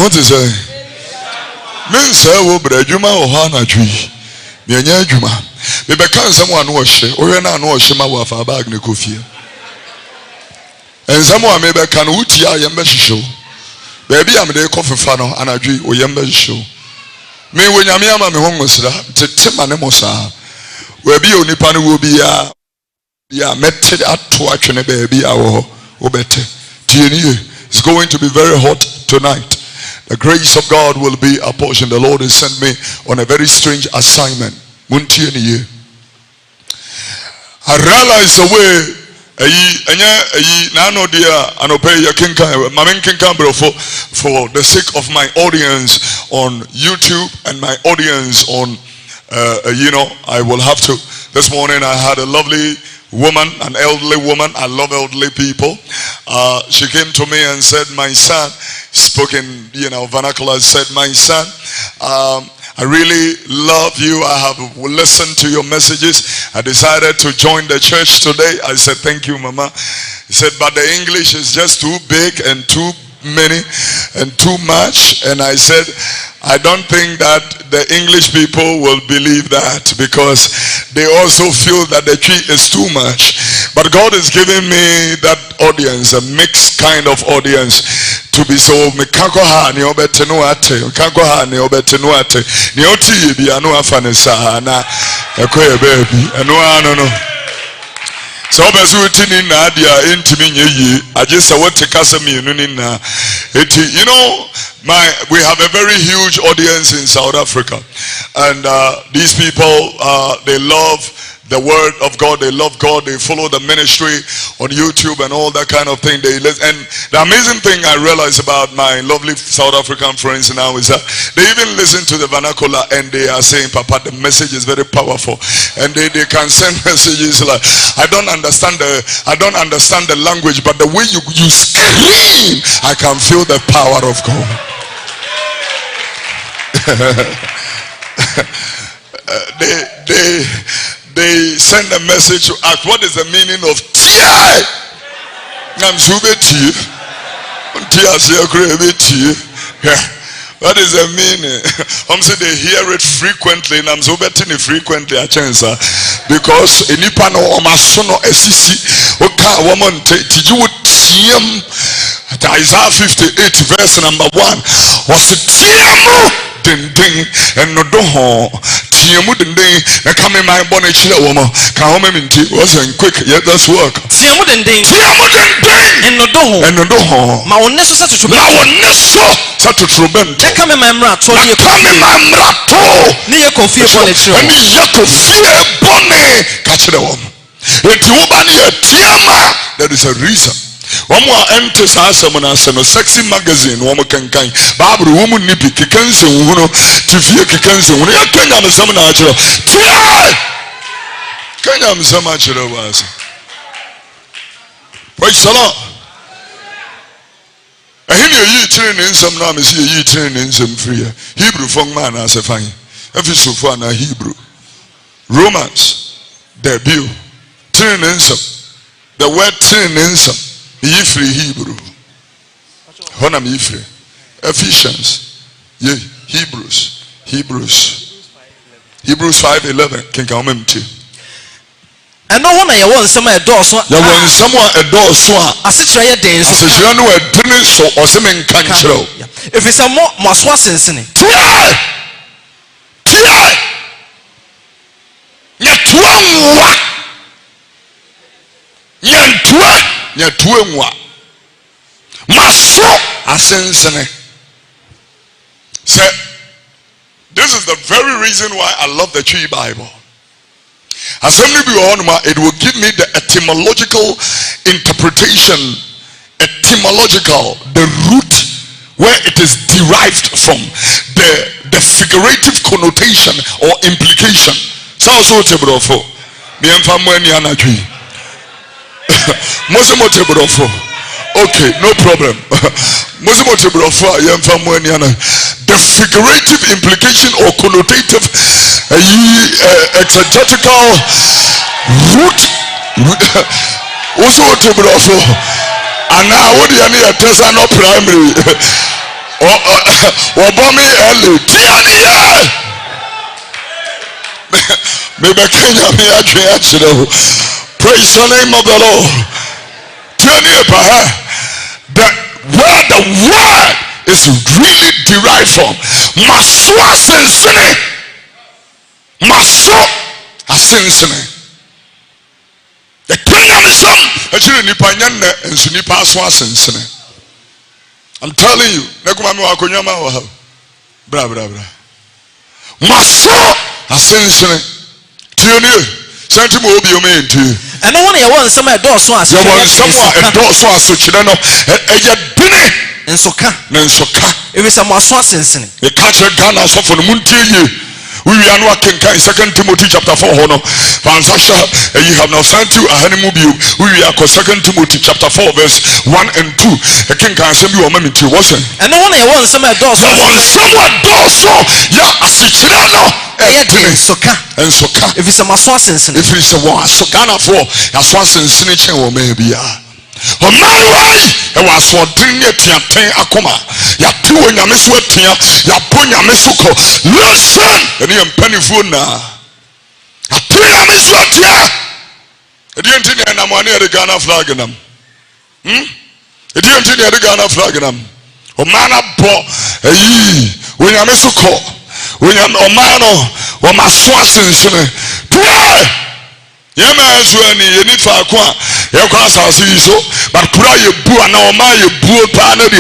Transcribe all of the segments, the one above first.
What is it? Men say wo brajuma o ha na dwi. Me anya adwuma. Me be kan someone no hye. O hwe na no hye ma wo afa bag ne Kofi. En someone me be kan wutia ye mbe hyehyɛ. Baby am dey Kofi fa no anadwi o ye mbe hyehyɛ. Me wo nyame ama me ho ngosra tete ma ne mo saa. We bi onipa no wo bia ya mette ato atwene baby awo wo bete. Tienie. It's going to be very hot tonight. The grace of God will be a portion. The Lord has sent me on a very strange assignment. I realize the way for the sake of my audience on YouTube and my audience on I will have to. This morning I had a lovely woman, an elderly woman. I love elderly people. She came to me and said, my son, spoke in vernacular, said, my son, I really love you. I have listened to your messages. I decided to join the church today. I said, thank you, Mama. He said, but the English is just too big and too many and too much. And I said, I don't think that the English people will believe that, because they also feel that the tree is too much. But God is giving me that audience, a mixed kind of audience, to be so mekakoha ni obetenuate mekakoha ni obetenuate ni oti bi anu afanisa na ekoye baby enu anu no so obesu tini na dia intimi nyeyi agese wote kasa mienu ni na eti we have a very huge audience in South Africa, and these people they love the word of God, they love God, they follow the ministry on YouTube and all that kind of thing. They listen. And the amazing thing I realize about my lovely South African friends now is that they even listen to the vernacular and they are saying, Papa, the message is very powerful. And they can send messages like, I don't understand the language, but the way you scream, I can feel the power of God. They send a message to ask, what is the meaning of T.I.? What is the meaning? They hear it frequently, and I'm so betting it frequently a chance because in Ipano Omasono Esisi Oka woman Tiju Tiam Isaiah 58 verse number 1 was it Tiamu ding ding and no doho Tiamu ding ding and come in my bonnet chilla woman can home in tea wasn't quick yet that's work Tiamu ding ding and no doho Maoneso such a I come in my mrato near Kofi Oduro and Kofi Oduro catch the woman if you tiama there is a reason. One more enters us a sexy magazine, woman can kind. Barbara woman nippy kickens and uno to fear kickens and when you can have some natural. Can you have so much of us? Praise the Lord. I hear you training some name is you training some free Hebrew from man as a fine. If it's so far now Hebrew. Romans, debut, training some. The word training some. Free Hebrew. Honam Ifre. Ephesians. Yeah, Hebrews 5:11. Can come empty. And no one I want some a door so you want someone a door so as it try days so you know a dinner so or some control. If it's a more wasn't it. This is the very reason why I love the Tree Bible. It will give me the etymological interpretation, the root where it is derived from, the figurative connotation or implication. Okay, no problem. The figurative implication or connotative exegetical root also and now what do you need a test no primary or bomb me early. Maybe Kenya me actually. Praise the name of the Lord. That where the word is really derived from. Maswa sensene. Maso asensene. The Kenya mission actually nipa nyane ensu nipa aso asensene. I'm telling you, nekuma me wakonyama wa ha. Bra. Maso asensene. Tieni senti mo obi o me nti. And one year one some door so as. There was someone a door so as to children of a dine. Nsoka. Nsoka. If it's a maswa sensene. The catch a Ghana so for the munti. We are not in 2 Timothy chapter 4. Pansasha, you have now sent you a honeymoon. We are 2 Timothy chapter 4 verse 1 and 2. The king can send you a moment to wasn't. And no one here wants some doors. Someone doors so yeah, as a chilano. Soka. And soka. If it's a maswas, if it's a one, so Ghana for as once in Sinichi or maybe. Oh my way, it was for dinner akoma. Ya two when you miss what ya punya misuko. Listen, and you penny food now. A punya miss what ya. It didn't think I'm one near the Ghana flag in them. It didn't think the Ghana flag in them. Oh man up when you misuko. When you oh man or my swassin. Yema ezweni yeni fa kwa yakwa asase so but kura ye bu ana o ma ye bu pa na de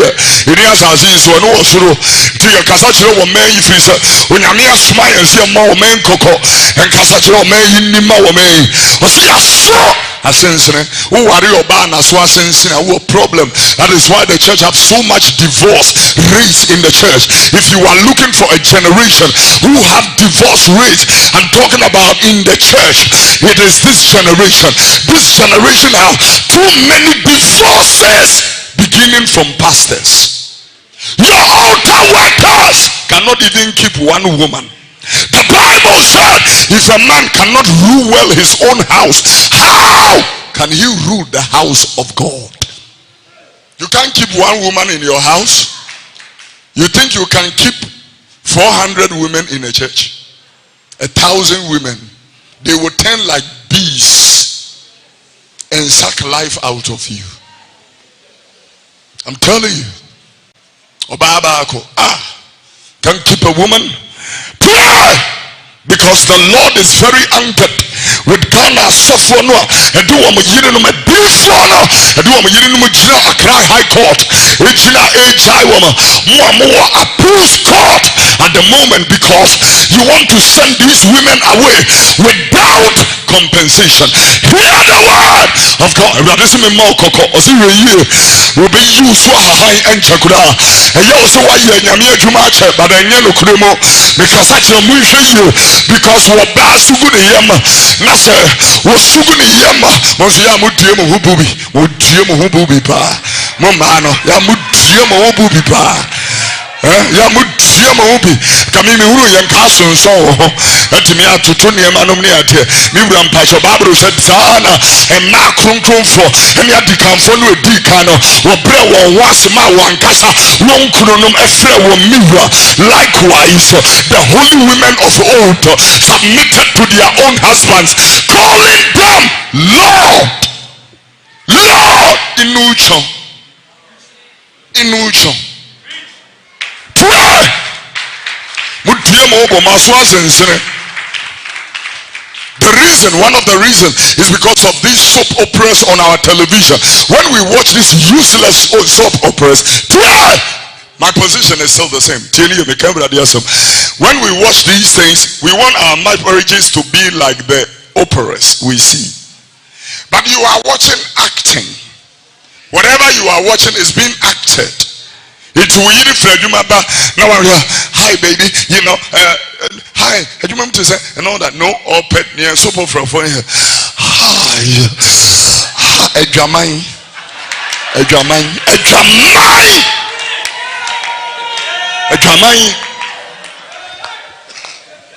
eri asase so no osoro ti ye kasa kire wo man yi firi se onyame asoma yense ma wo man koko en kasa kire wo man yi ni ma wo man o se yaso asensene wo ware oba na so asensene wo problem. That is why the church have so much divorce rates in the church. If you are looking for a generation who have divorce rates, I'm talking about in the church, it is this generation. This generation have too many divorces beginning from pastors. Your altar workers cannot even keep one woman. The Bible said if a man cannot rule well his own house, how can he rule the house of God? You can't keep one woman in your house. You think you can keep 400 women in a church? 1,000 women. They will turn like bees and suck life out of you. I'm telling you. Can't keep a woman. Because the Lord is very angered with Ghana suffering and do a year no beautiful and do a year no High Court HI woman more approves court at the moment because you want to send these women away without compensation. Hear the word of God. This is me more koko or see you will be used for high and chakura and you also why you but I know because such a movie because we're bad so good yama nasa was so good yama was yamu diemo hububi would diemo hububi pa momano yamu diemo hububi pa yamu diemo hubi kamimi uru yankaso so etimi atoto niema nom ne ade mi wura mpasho Bible said sana e ma kronkron fo emi adikanfo no edi kan no wo bre wo wasema wankasa won kronom efre wo miwura. Likewise the holy women of old submitted to their own husbands, calling them Lord inucho pray mutiemo obo maswa sensene. The reason, one of the reasons is because of these soap operas on our television. When we watch these useless soap operas, my position is still the same. When we watch these things, we want our marriages to be like the operas we see. But you are watching acting. Whatever you are watching is being acted. It's weird Fred, you remember now I'm here, hi baby, you know, hi, do you remember to say and all that? No, or pet near soap opera for here. Hi, a dramine.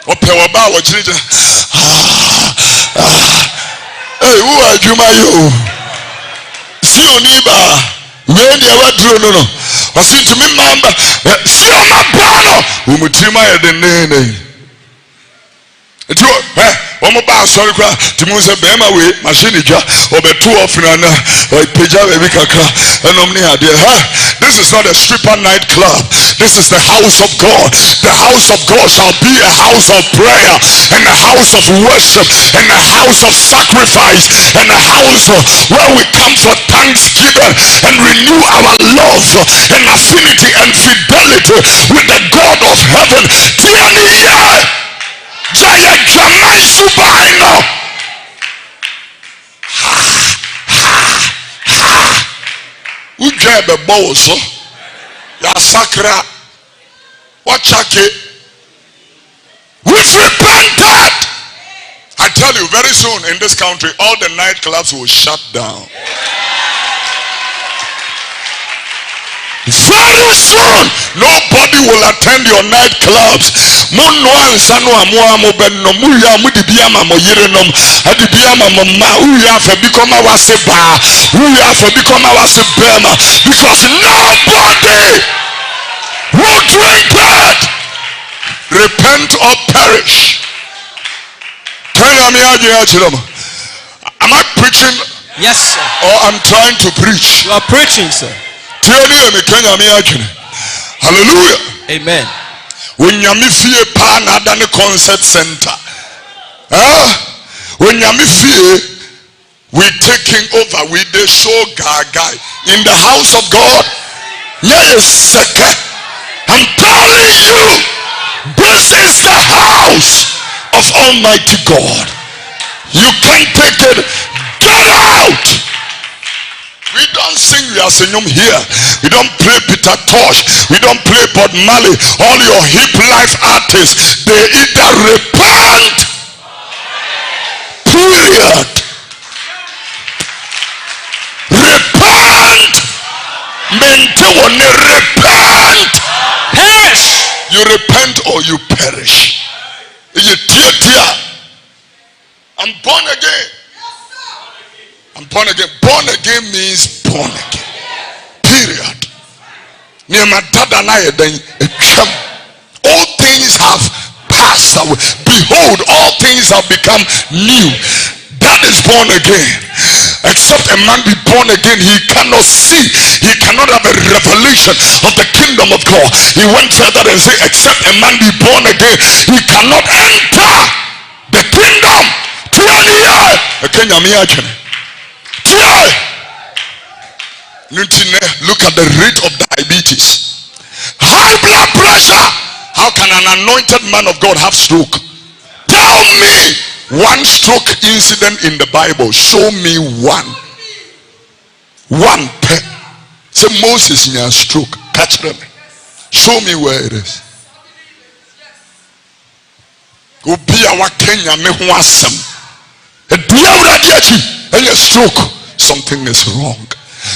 Opewa wa children. Hey, who are you, my you? See your neighbor. When you are true, no. Ɔsi ntumi mamba si ɔma bɔɔlo umutima yɛ de nene. Eti wɔn ba asɔre kora tumi sɛ bɛrima wei machine dwa ɔbɛtu ɔfina na ɔpagya baabi kakra ɛnom ne adeɛ. This is not a stripper night club. This is the house of God. The house of God shall be a house of prayer and a house of worship and a house of sacrifice and a house where we come for thanksgiving and renew our love and affinity and fidelity with the God of heaven. Jaya Jamai Subaino. Ujebe boso. Ya sakra. Wachake. We've repented. I tell you, very soon in this country, all the nightclubs will shut down. Very soon, nobody will attend your nightclubs. Muno ansano amwa mo benno muya mudibia ma mo yerenom adibia ma mama uya fa bikoma wase ba uya fa bikoma wase bema because nobody will drink it. Repent or perish. Am I preaching? Yes, sir. Or I'm trying to preach? You are preaching, sir. Hallelujah. Amen. When you feel pan than a concert center. When you feel we're taking over with the show guy in the house of God. Yes, I'm telling you, this is the house of Almighty God. You can't take it. Get out. We don't sing Yasenyum here. We don't play Peter Tosh. We don't play Bob Marley. All your hip life artists, they either repent, period. Repent. Maintain, repent. Perish. You repent or you perish. I'm born again. I'm born again. Born again means born again. Period. All things have passed away. Behold, all things have become new. That is born again. Except a man be born again, he cannot see. He cannot have a revelation of the kingdom of God. He went further and said, except a man be born again, he cannot enter the kingdom. Look at the rate of diabetes, high blood pressure. How can an anointed man of God have stroke? Tell me one stroke incident in the Bible. Show me one. One. Say Moses in a stroke. Catch them. Show me where it is. Go be our Kenya me who asem. And a stroke. Something is wrong.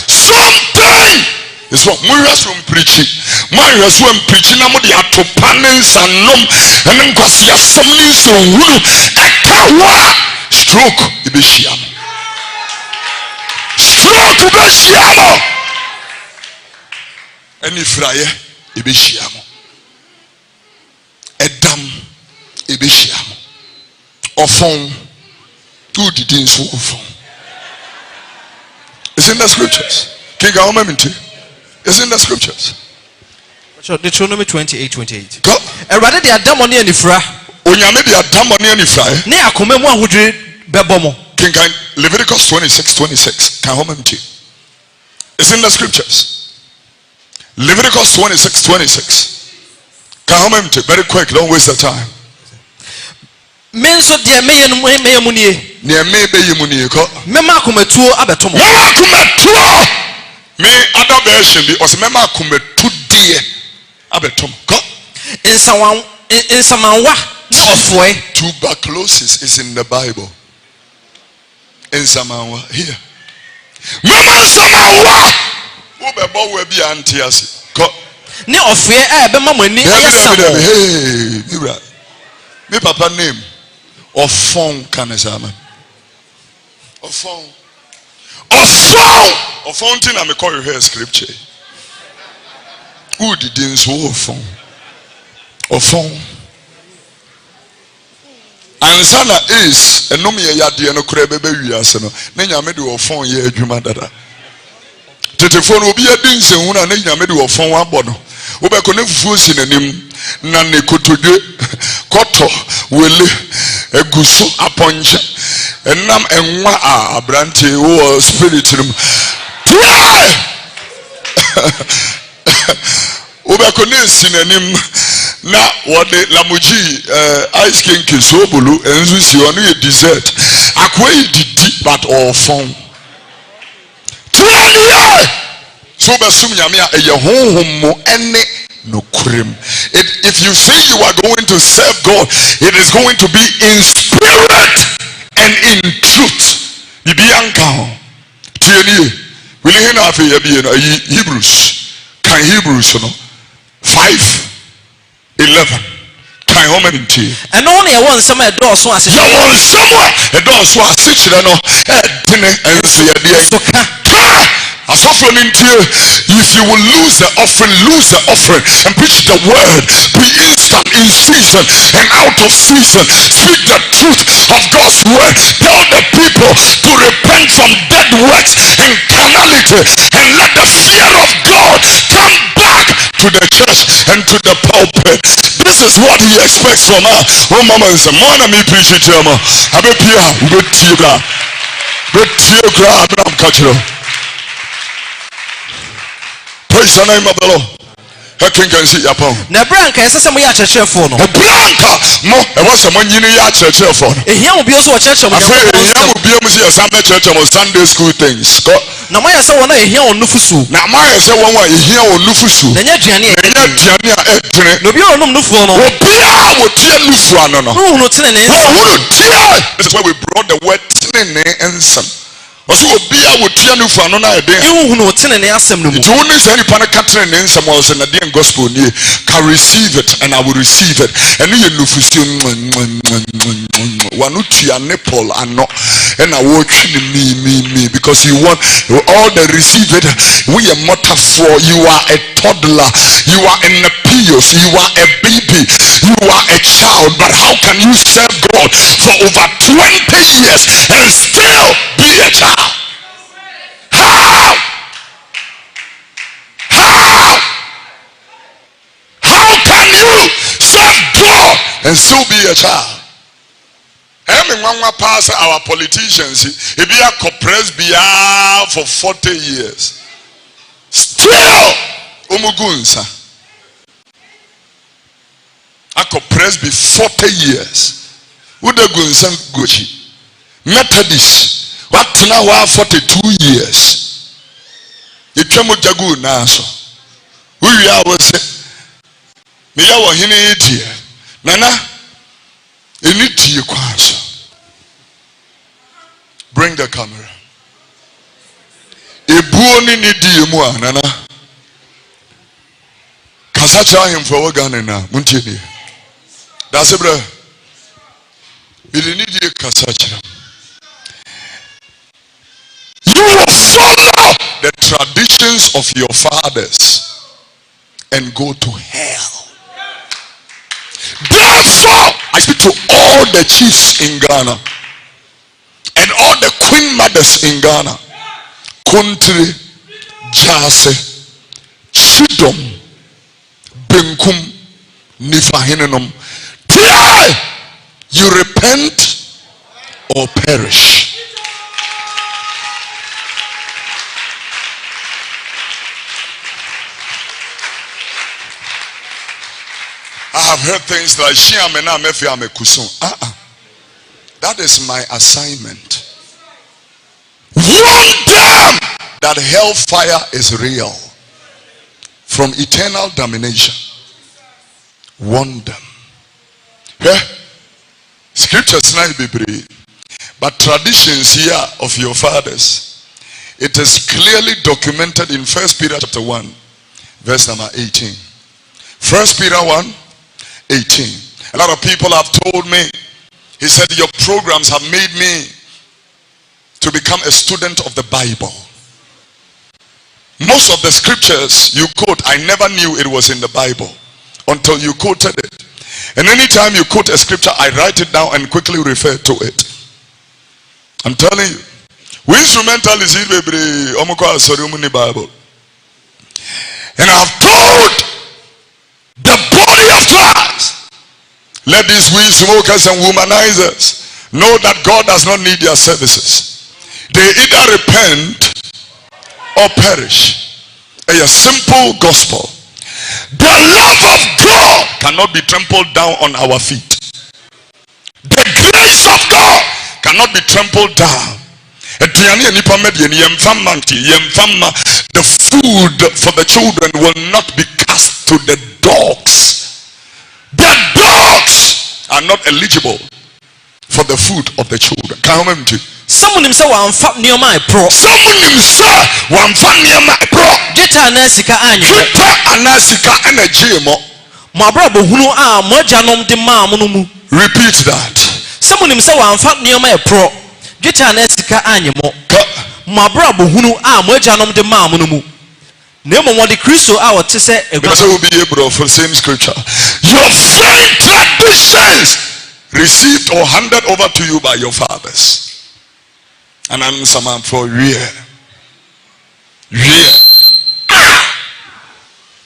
Something is wrong. From preaching. When preaching, I'm the atopanens and num and then go see a somnis stroke. Stroke ibeshiamo. Any fryer ibeshiamo. Edam ibeshiamo. Ofon. Two things ofon. It's in the scriptures. It's in the scriptures. Deuteronomy 28:28. Go. Erade de adamoni anifra. Onyame de adamoni anifra. Ne akome mu ahodwe bebomo. King Leviticus 26:26. It's in the scriptures. Leviticus 26:26. Very quick, don't waste the time. Men so de meyemunie. Ne meyemunie ko. Mema akometuo abetomo. Mema akometuo. Me other version be was mema akometu die abetomo. Ko. Insamanwa ofwe. Tuberculosis is in the Bible. Insamanwa here. Mema insamanwa. Ubebo we bi antiase. Ko. Ne ofwe be mamani yesamo. Hey, Mira. Me papa name of phone kanesama. Of phone thing I may call you here scripture. Who did in so phone? Or phone? And Sana is a nomia yadi no crebe yaseno. Nenya made your phone ye jumadada. Telephone will be a dins and una nenya made your phone one bono. Ube connect fools in a nim nane kotoje koto wele eguso aponche enam enwa abrante wo spirit room. Ube connect sinanim na wode lamuji ice cream kisobulu enzu si onu ye dessert akwe didi but all phone. So besum nyame a eye honhom mo ene no kurem. If you say you are going to serve God, it is going to be in spirit and in truth. Bibianka tieni we learn of Hebrews. Can Hebrews no 5:11. Can how many tea? And only one summer door so as one somewhere a door so as it no and so if you will lose the offering and preach the word, be instant in season and out of season. Speak the truth of God's word. Tell the people to repent from dead works and carnality, and let the fear of God come back to the church and to the pulpit. This is what he expects from us. Oh mama is a man me preach it to him. I bet you praise the name of the Lord. I think I see your phone. Nebranka, I said, "We are church phone." Nebranka, no, I was someone you need your church phone. Here will be also a church. I feel here will be able to see Sunday church or Sunday school things. Now, my son, one here on Nufusu. Now, my son, one here on Nufusu. Then you're Gianni. No, you don't know Nufuano. Oh, Pia, what Tia Nufuano? No, no, Tia. This is why we brought the word Tine and some. Also, Bia would Tia Nufuano. You know, Tina and Assam. You only say any Panacatrin and some was in the damn gospel near. Can receive it and I will receive it. And you Nufusu Wanutia nipple and not. And I watch me because you want all the receive it. We are mother for you are a toddler, you are in a pious, you are a baby, you are a child. But how can you serve God for over 20 years and still be a child? How can you serve God and still be a child? Pass our politicians, if you are compressed for 40 years, still umugunsa. I compressed be 40 years. Uda gunsa gochi. Methodist, what now 42 years. You came with jagu naso. We are was me yawa hini idia. Nana, initi kwaso. Bring the camera. Ebuoni ni di mu anana. Kasacha him for Ghana na muntini. That's it, bro. You need the kasacha. You will follow the traditions of your fathers and go to hell. Therefore, I speak to all the chiefs in Ghana and all the queen mothers in Ghana. Country, Jase, Chidom, Benkum, Nifahinenum. Today, you repent or perish. I have heard things like Shiamena Mefiame Kusun. That is my assignment. Warn them that hellfire is real from eternal damnation. Warn them. Yeah? Scriptures not be brave, but traditions here of your fathers. It is clearly documented in 1 Peter chapter 1, verse number 18. 1 Peter 1, 18. A lot of people have told me, he said, your programs have made me to become a student of the Bible. Most of the scriptures you quote, I never knew it was in the Bible until you quoted it. And anytime you quote a scripture, I write it down and quickly refer to it. I'm telling you. We instrumentalists in the Bible. And I've told the body of Christ, let these weed smokers and womanizers know that God does not need their services. They either repent or perish. A simple gospel. The love of God cannot be trampled down on our feet. The grace of God cannot be trampled down. The food for the children will not be cast to the dogs. The dogs are not eligible for the food of the children. Someone himself near my pro. Someone himself pro. Get anasika anyo. Anasika energy mo. Mabrabo hunu mojanom de ma munumu. Repeat that. Someone himself near my pro. Get anasika anyo mo. Mabrabo hunu mojanom de ma munumu. Nemo mo de Kristo wote se Because will be able for the same scripture. Your vain traditions received or handed over to you by your fathers. And I'm someone for real.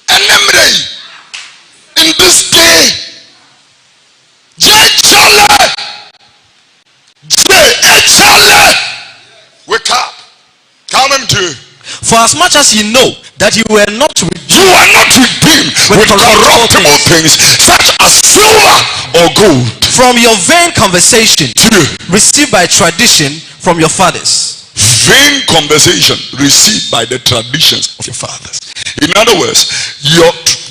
And in this day, wake up. Come to. For as much as you know that you were not redeemed with corruptible things such as silver or gold from your vain conversation received by tradition from your fathers. Vain conversation received by the traditions of your fathers. In other words,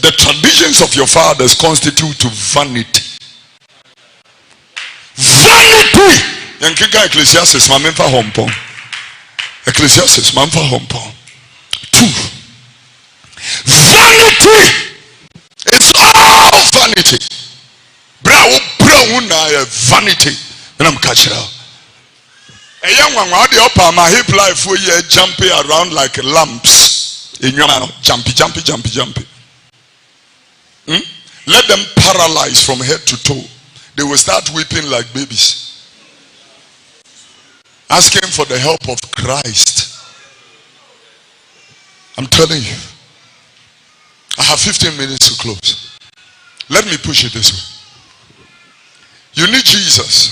the traditions of your fathers constitute to vanity. Vanity. Ecclesiastes, Ecclesiastes, 2. Vanity is all vanity. Vanity. And I'm catching out. A young one, my hip life where you jumping around like lamps in your man, jumpy. Let them paralyze from head to toe. They will start weeping like babies, asking for the help of Christ. I'm telling you, I have 15 minutes to close. Let me push it this way. You need Jesus.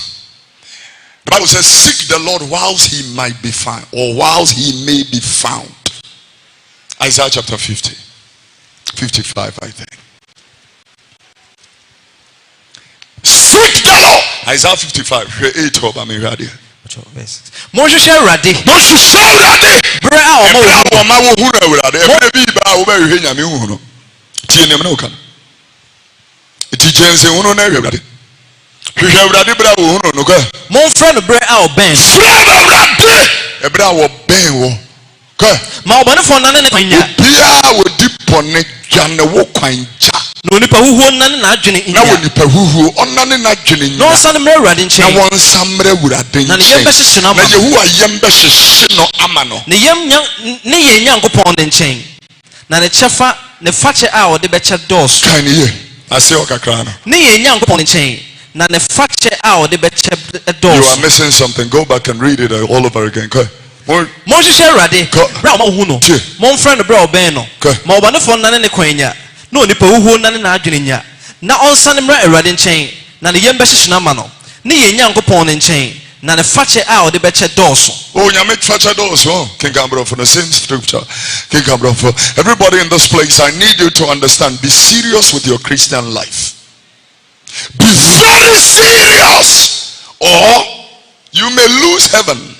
The Bible says, seek the Lord whilst he might be found, or whilst he may be found. Isaiah chapter 50, 55, I think. Seek the Lord. Isaiah 55, 8 of Amiradi. Moses ready. Mon friend bre a ben. Ma obane fo nane ne kwanya. Bia wo dipone dwane wo kwanja. No nipa huhu nane na adwene nya. Na wo nipa huhu onane na adwene nya. No san mre urade nche. Na won samre urade nche. Na yembe hye no ama. Na Yehu ayembe hye no ama no. Ne yem ne ye nyankopon ne nchen. Na ne chefa ne fache a wo de beche dos. Kan ye. Ase okakra no. Ne ye nyankopon ne nchen. Na ne fache a wo de beche dos. You are missing something. Go back and read it all over again. Okay. Mon hye urade. Bra mo hu no. Mon friend bra oben no. Ma obane fo nane ne kwanya. No nipa huhu nane na adwene nya. Na onsan mra urade nchen. Na ne yembe hye no ama no. Ne ye nyankopon ne nchen. Na ne fache a wo de beche dos. Oh, you make fache dos. Oh, King Gambro for the same scripture. King Gambro for everybody in this place. I need you to understand. Be serious with your Christian life. Be very serious, or you may lose heaven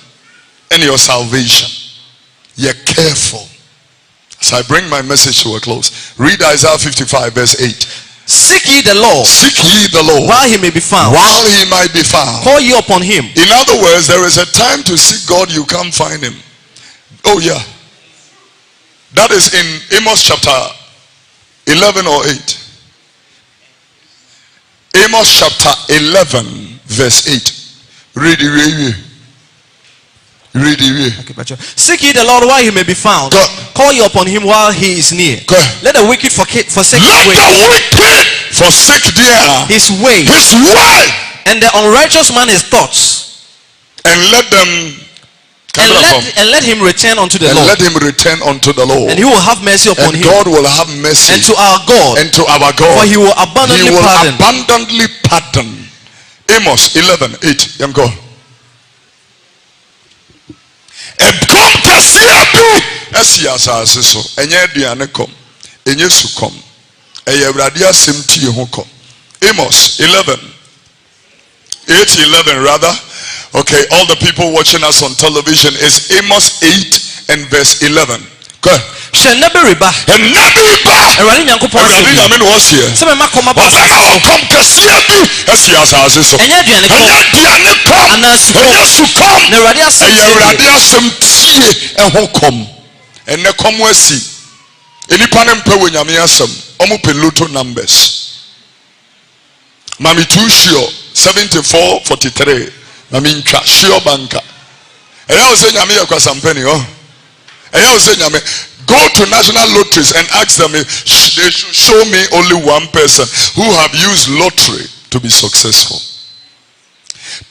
and your salvation. You're careful. As I bring my message to a close, read Isaiah 55 verse 8. Seek ye the Lord. Seek ye the Lord while he may be found. While he might be found. Call ye upon him. In other words, there is a time to seek God, you can't find him. Oh yeah. That is in Amos chapter 11 or 8. Amos chapter 11 verse 8. Read it. Read it. Okay, but seek ye the Lord while he may be found. Call ye upon him while he is near. Let the wicked forsake his way. Let the wicked forsake his way. His way. And the unrighteous man his thoughts. And let them and let him return unto the Lord. Let him return unto the Lord. And he will have mercy upon him. God will have mercy. And to our God. And to our God. For he will abundantly pardon. Abundantly pardon. Amos 11:8. Yam go. Come kasiabi. Esiasa so. Enye aduane kom. Enye sukom. Eye awurade asem tie ho kom. Amos 8:11 rather. Okay, all the people watching us on television is Amos 8 and verse 11. Go ahead. And never riba. Everybody Nyankopon was here. Say me makoma ba so. Come kasiabi. Esiasa so. Enye aduane kom. Anasu kom. Na awurade asem tie ho kom. Ene kom wasi. Enipa ne mpa wo nyame asem. Omo peloto numbers. Mami too sure 74:43. I mean, sure banker. And I was saying, I'm here because I'm penny. And I was saying, go to national lotteries and ask them if they should show me only one person who have used lottery to be successful.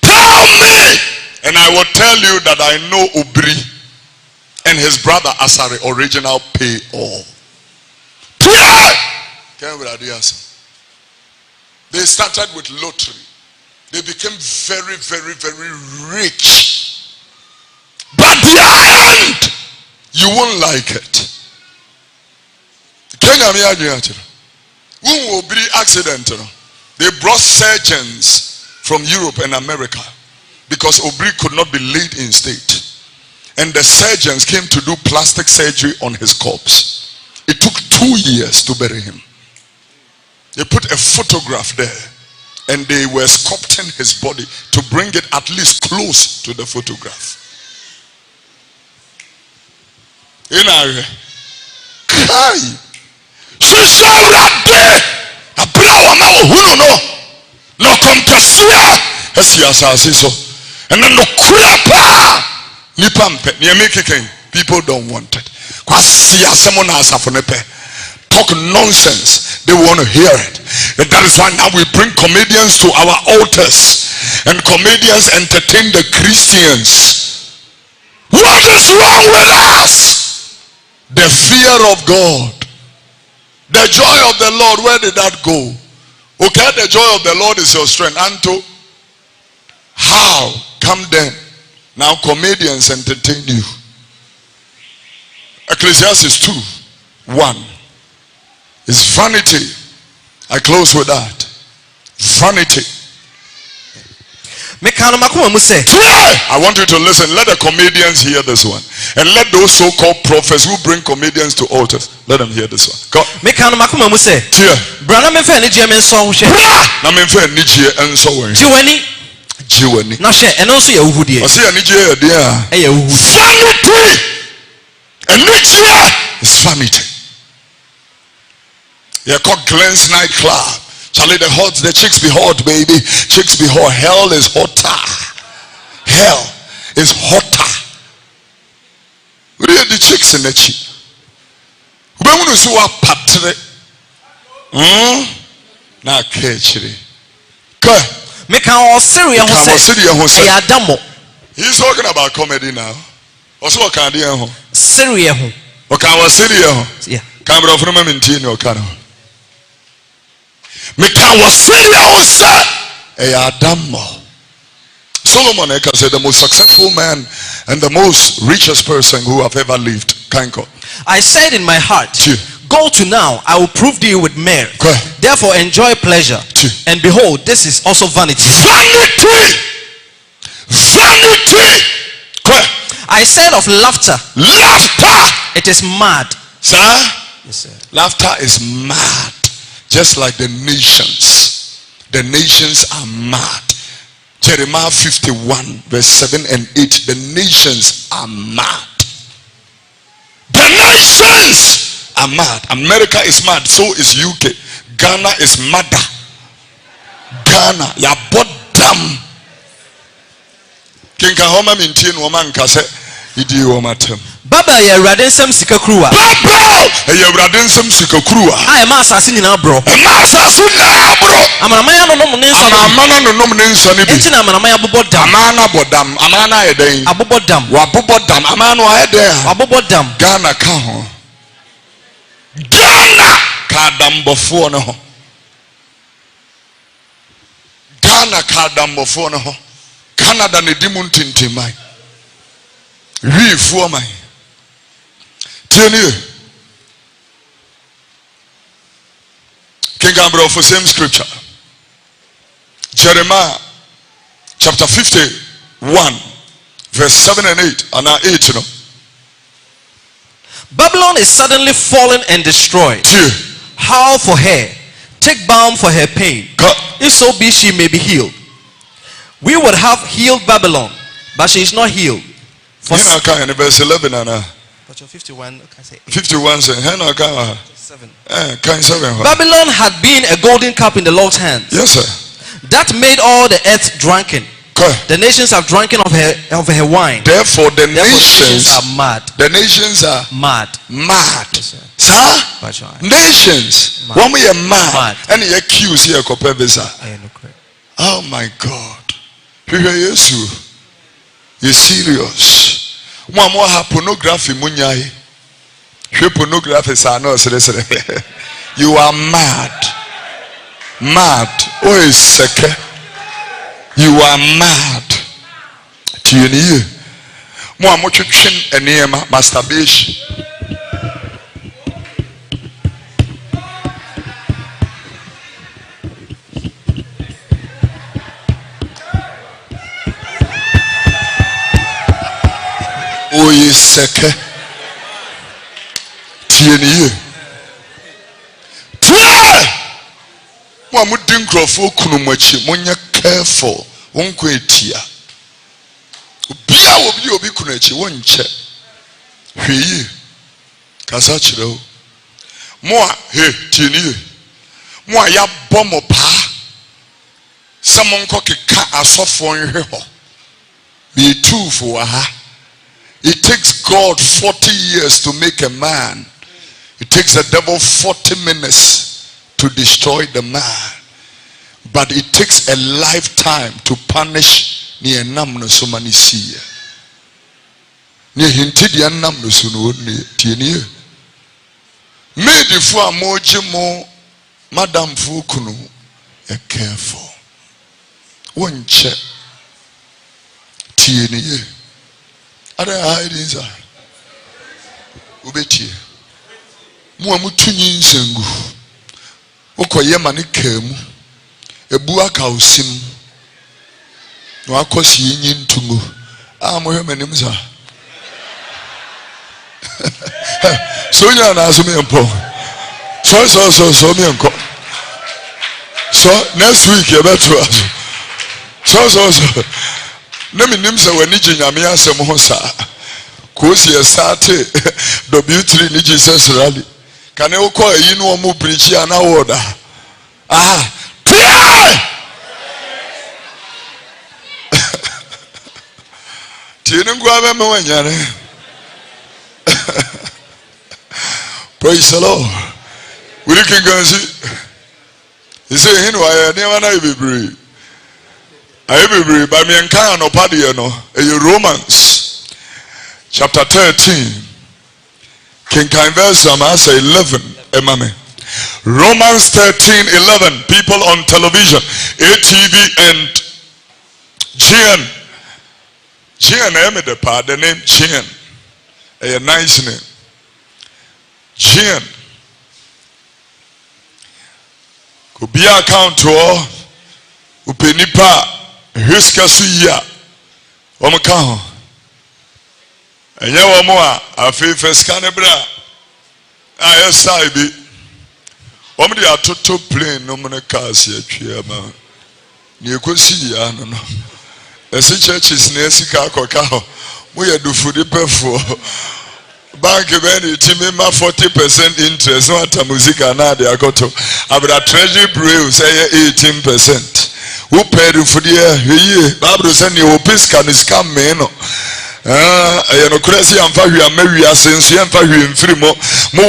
Tell me, and I will tell you that I know Ubri and his brother Asari original pay all. They started with lottery. They became very, very, very rich. But the end, you won't like it. Who will be accident? They brought surgeons from Europe and America because Obri could not be laid in state. And the surgeons came to do plastic surgery on his corpse. It took 2 years to bury him. They put a photograph there. And they were sculpting his body to bring it at least close to the photograph. In a kai. Sisa rade. Abra ma ohuno no. No komkasia. Esiasa siso. And then no kura pa. Nipampe. Niameke people don't want it. Kwasia semona asafonepe. Talk nonsense. They want to hear it. And that is why now we bring comedians to our altars. And comedians entertain the Christians. What is wrong with us? The fear of God. The joy of the Lord. Where did that go? Okay, the joy of the Lord is your strength. Anto, how? Come then. Now comedians entertain you. Ecclesiastes 2:1. It's vanity. I close with that. Vanity. I want you to listen. Let the comedians hear this one. And let those so-called prophets who bring comedians to altars, let them hear this one. Go. Vanity. Vanity. You're called Glenn's nightclub. Charlie, the chicks be hot, baby. Chicks be hot. Hell is hotter. Hell is hotter. Where are the chicks in the cheek? Who want to see what patre? Na kechiri. Ka. Make our Syria who He's talking about comedy now. Also, what can you Syria who? Okay, I was Syria. Yeah. Camera from him in Tino Cano. Mikawa Syria said, Adamo. Solomon Eka said, the most successful man and the most richest person who have ever lived. Kanko. I said in my heart, go to now, I will prove to you with merit. Therefore enjoy pleasure. And behold, this is also vanity. Vanity! Vanity! I said of laughter. Laughter! It is mad. Sir? Yes, sir. Laughter is mad. Just like the nations. The nations are mad. Jeremiah 51 verse 7 and 8. The nations are mad. The nations are mad. America is mad. So is UK. Ghana is madder. Ghana. Ya bought damn. Kinka homa mintie no man kase idi wo matem. Babel ye Awurade nsam sika kruwa. Babel ye Awurade nsam sika kruwa. Ai ma asase nyina bro. Ma asase na bro. Amanamaya no nom ne nso no. Amana no nom ne nso ne bi. Enti na amanamaya bobodam. Amana bodam, amana ayeden. Abobodam. Wa bobodam, amana ayeden. Abobodam. Ghana ka ho. Ghana ka dambofo no ho. Ghana ka dambofo no ho. Canada ne dimu ntintimai. Rifu amai. Tieni. King Gabriel for same scripture. Jeremiah chapter 51 verse 7 and 8 and 8 you know. Babylon is suddenly fallen and destroyed. Howl for her, take balm for her pain. If so be she may be healed. We would have healed Babylon, but she is not healed. For verse 11 and 51 say 51 7. Babylon Babylon had been a golden cup in the Lord's hands. Yes, sir. That made all the earth drunken. The nations have drunken of her wine. Therefore the nations are mad. The nations are mad. Mad. Yes, sir? Nations. When we are mad. And you accuse here. Oh my God. Yesu. You're serious. Mama have pornography munyai. Pornography you are mad. Mad. Oh, is seke. You are mad. Tieni. Mo twetwen enema masturbation. Oh, is seke. Tieni. Mo din krofo kunu machi monye careful wonko etia obi kunu achi wonche hweyi kasa chiro mo a tieni mo a ya bomo pa samonko keka asofo nhwe ho be two for aha. It takes God 40 years to make a man. It takes the devil 40 minutes to destroy the man, but it takes a lifetime to punish ni enam no so mani see ni hinti di enam no so no tieni made fu amoji mo madam fu kunu e careful wonche tieni ada hiding sa ubeti mu amutunyi nsengu ukoye mani kemu ebu aka osim no akosi yin ntumu amohwe manim sa so nya na aso me mpo so me nko so next week e beto aso so na minim se wani ginyame asem ho sa ko si esate w3 ni Jesus rally can you call you know more preach and order? Praise the Lord. We can go and see. He said, "Hino I never know be brave. I be brave. But me and Kaya no party, you know. Romans chapter 13. King verse 11. Romans 13:11. People on television, ATV and GN. The name GN. A nice name. GN. Could be account to all. Upenipa. Hiskasuya. Omakaho. And Yawamoa, a faithful scanabra. I said, Omdi a toto plane, no man cars here, Chiama. You could see, I don't know. As a church is near Sika. We are do for the for bank event, Timima 40% interest, not a music and I got to. I would a treasury bill say 18%. Who paid for the year? Bible send you piska ni scam me no. You know, crazy and value and Mary since you and value in free more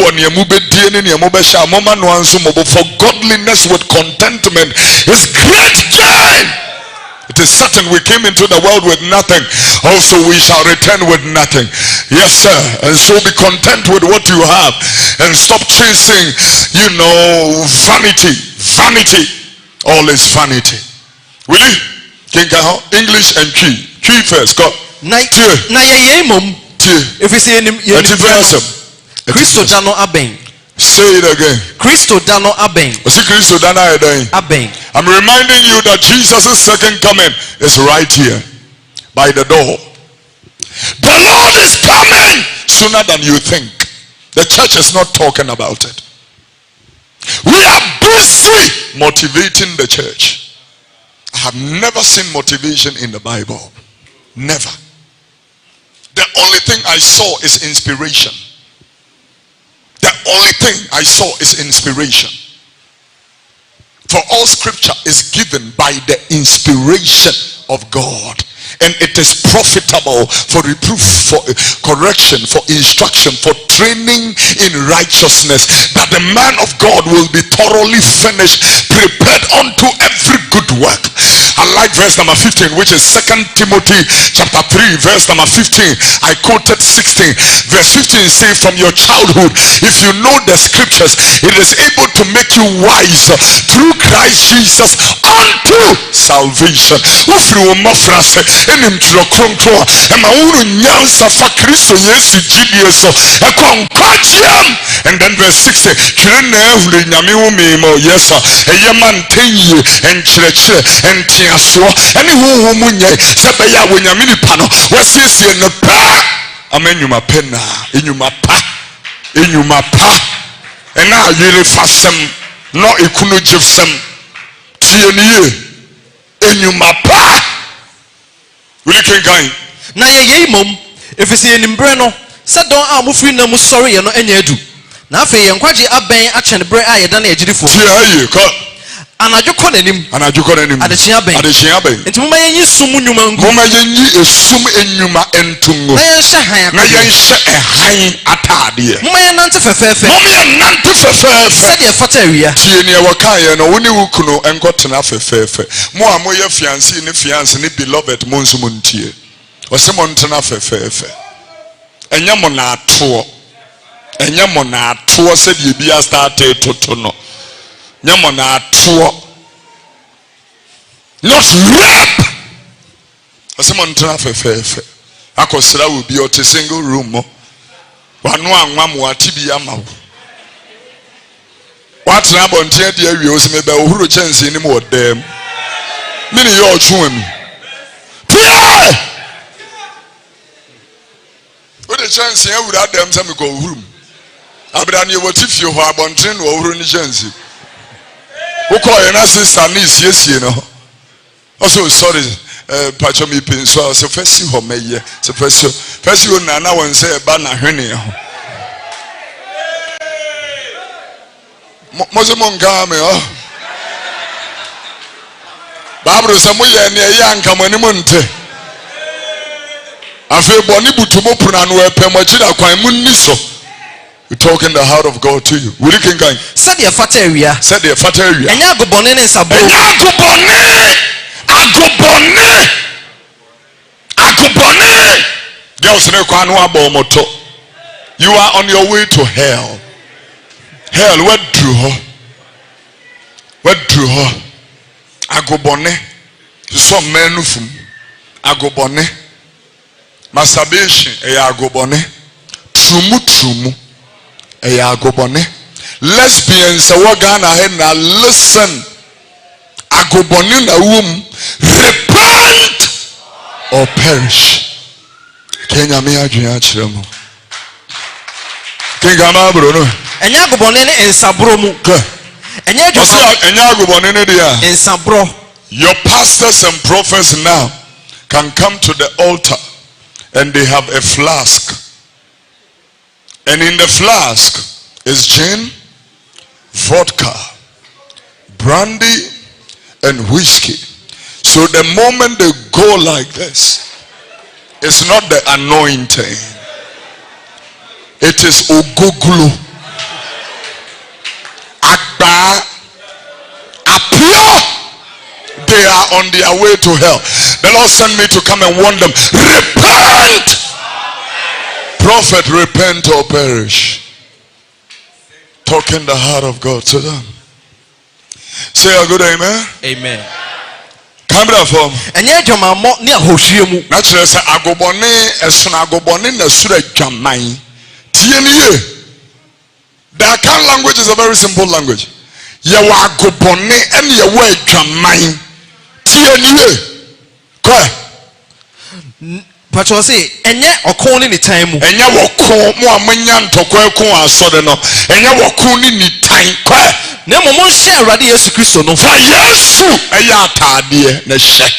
on your mube DNA, your mobile sham, moment one for godliness with contentment is great gain. It is certain we came into the world with nothing, also we shall return with nothing. Yes, sir. And so be content with what you have and stop chasing, you know, vanity. Vanity. All is vanity. Will you? English and key first. Go. Na ye mom. If we say Christo dano aben. Say it again. Christo dano aben. Christo dano aben. I'm reminding you that Jesus' second coming is right here by the door. The Lord is coming sooner than you think. The church is not talking about it. We are busy motivating the church. I have never seen motivation in the Bible. Never. The only thing I saw is inspiration. The only thing I saw is inspiration. For all scripture is given by the inspiration of God. And it is profitable for reproof, for correction, for instruction, for training in righteousness, that the man of God will be thoroughly finished, prepared unto every good work. I like verse number 15, which is 2 Timothy chapter 3, verse number 15. I quoted 16. Verse 15 says, from your childhood, if you know the scriptures, it is able to make you wise through Christ Jesus unto salvation. And then verse 60, yes, and now you fasem no ikuno jefsem tieniye enyuma pa wili kenkan na ye mom efisi enimbre no se don a mofiri na mu sorry ye no enya adu na afa ye nkwaje aben a chen bre a ye da na ejirifo tiaye ko anadwo ko nanim adechia ben enti moma yenyi sum nnwuma ngu moma yenyi esum ennwuma entungo na yenhye han na yenhye ehan atade moma yenante fefefe se de fata awia tie ne waka ye no woni wukuno enkotena fefefe mo a moye fiancé ne beloved mo nsum ntie ose mo ntena fefefe enya mo na ato se de bia start toto no nyamona to not rap asemon tena fefefe akosra wo bi o te single room mo wanu anwa mo atibi amawo watena abonte de awie o semebe ohuro chance ni mo odem mini ye otun mi tie o de chance ya wura dem se me ko ohuro abra ne wo tifie ho abonte no ohuro ni chance Uko na sister ni siesie no. Also sorry pacho mi pin so first ho meye. So first you na won say ba na hwene ho. Mo se mo nka me oh. Bible say mo ye ne ye anka mo ni mo nte. Afi boni butumo puna no epe mo chida kwan mu ni so. We're talking the heart of God to you. Will you can go? Said the fata area. Said the fata area. And yago bonene sabo. Agubone. Girls ne kwa no abo moto. You are on your way to hell. Hell, what drew her? What drew her? Agubone. Some men from agubone. Masturbation. Agubone. Trumu. Agobone. Lesbians Wagana Hena listen. Agobone na womb repent or perish. Kenya me adwena chiremo. Kengama bro no. Enya agobone ne ensabro mu. Enya agobone ne dia. Ensabro. Your pastors and prophets now can come to the altar and they have a flask. And in the flask is gin, vodka, brandy, and whiskey. So the moment they go like this, it's not the anointing, it is oguglu, akba, apia. They are on their way to hell. The Lord sent me to come and warn them. Repent! Prophet, repent or perish. Talking the heart of God to them. Say a good amen. Amen. Come down for me. Naturally, say agobone esna agobone na sura dwaman. Tieniye. The Akan language is a very simple language. Ye wa agobone and ye wa dwaman. Tieniye. Kwa. But you say, enye okon ni time mu. Enye wokon mo amanya ntokwa ekon asode no. Enye wokon ni time. Kwa. Na mo share Awurade Yesu Kristo no. Fa Yesu eya atade na hye.